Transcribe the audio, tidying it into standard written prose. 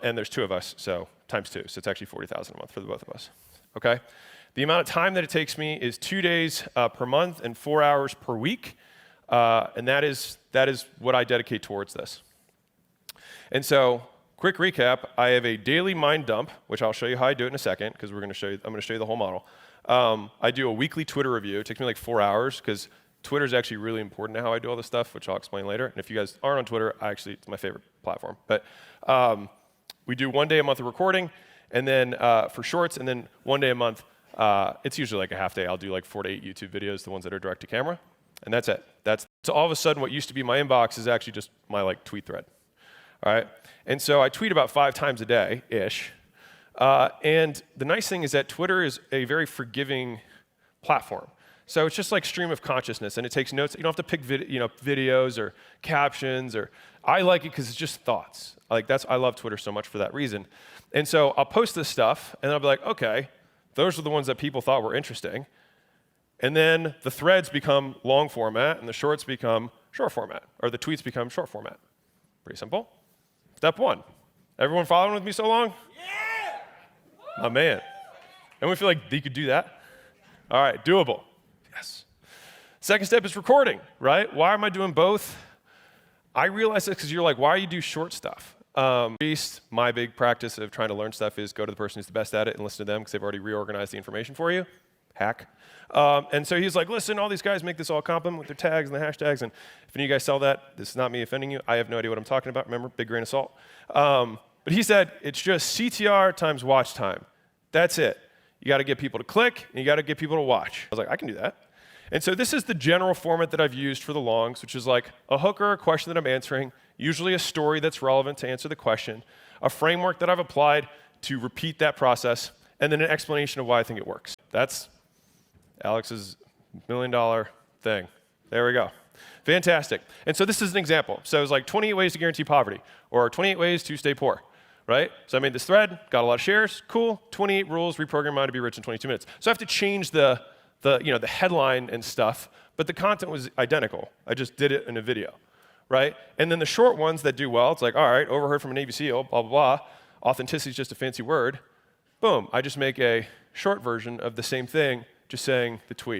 And there's 2 of us, so times 2. So it's actually 40,000 a month for the both of us. Okay? The amount of time that it takes me is 2 days per month and 4 hours per week. And that is what I dedicate towards this. And so, quick recap, I have a daily mind dump, which I'll show you how I do it in a second, because I'm going to show you the whole model. I do a weekly Twitter review. It takes me like 4 hours, because Twitter is actually really important to how I do all this stuff, which I'll explain later. And if you guys aren't on Twitter, it's my favorite platform. But we do 1 day a month of recording, and then for shorts, and then 1 day a month, it's usually like a half day. I'll do like 4 to 8 YouTube videos, the ones that are direct to camera, and that's it. So all of a sudden, what used to be my inbox is actually just my like tweet thread. All right? And so I tweet about 5 times a day-ish. And the nice thing is that Twitter is a very forgiving platform. So it's just like stream of consciousness, and it takes notes. You don't have to pick videos or captions. I like it because it's just thoughts. I love Twitter so much for that reason. And so I'll post this stuff, and I'll be like, okay, those are the ones that people thought were interesting. And then the threads become long format, and the shorts become short format, or the tweets become short format. Pretty simple. Step 1. Everyone following with me so long? Yeah! My man. Anyone feel like they could do that? All right, doable. Yes. Second step is recording, right? Why am I doing both? I realize this because you're like, why do you do short stuff? My big practice of trying to learn stuff is go to the person who's the best at it and listen to them because they've already reorganized the information for you. Hack. And so he's like, listen, all these guys make this all compliment with their tags and the hashtags, and if any of you guys sell that, this is not me offending you. I have no idea what I'm talking about. Remember, big grain of salt. But he said, it's just CTR times watch time. That's it. You got to get people to click, and you got to get people to watch. I was like, I can do that. And so this is the general format that I've used for the longs, which is like a hook or a question that I'm answering, usually a story that's relevant to answer the question, a framework that I've applied to repeat that process, and then an explanation of why I think it works. That's Alex's $1 million thing. There we go. Fantastic. And so this is an example. So it's like 28 ways to guarantee poverty, or 28 ways to stay poor, right? So I made this thread, got a lot of shares, cool. 28 rules, reprogram mind to be rich in 22 minutes. So I have to change the headline and stuff, but the content was identical. I just did it in a video, right? And then the short ones that do well, it's like, all right, overheard from a Navy SEAL, blah, blah, blah. Authenticity is just a fancy word. Boom, I just make a short version of the same thing, just saying the tweet.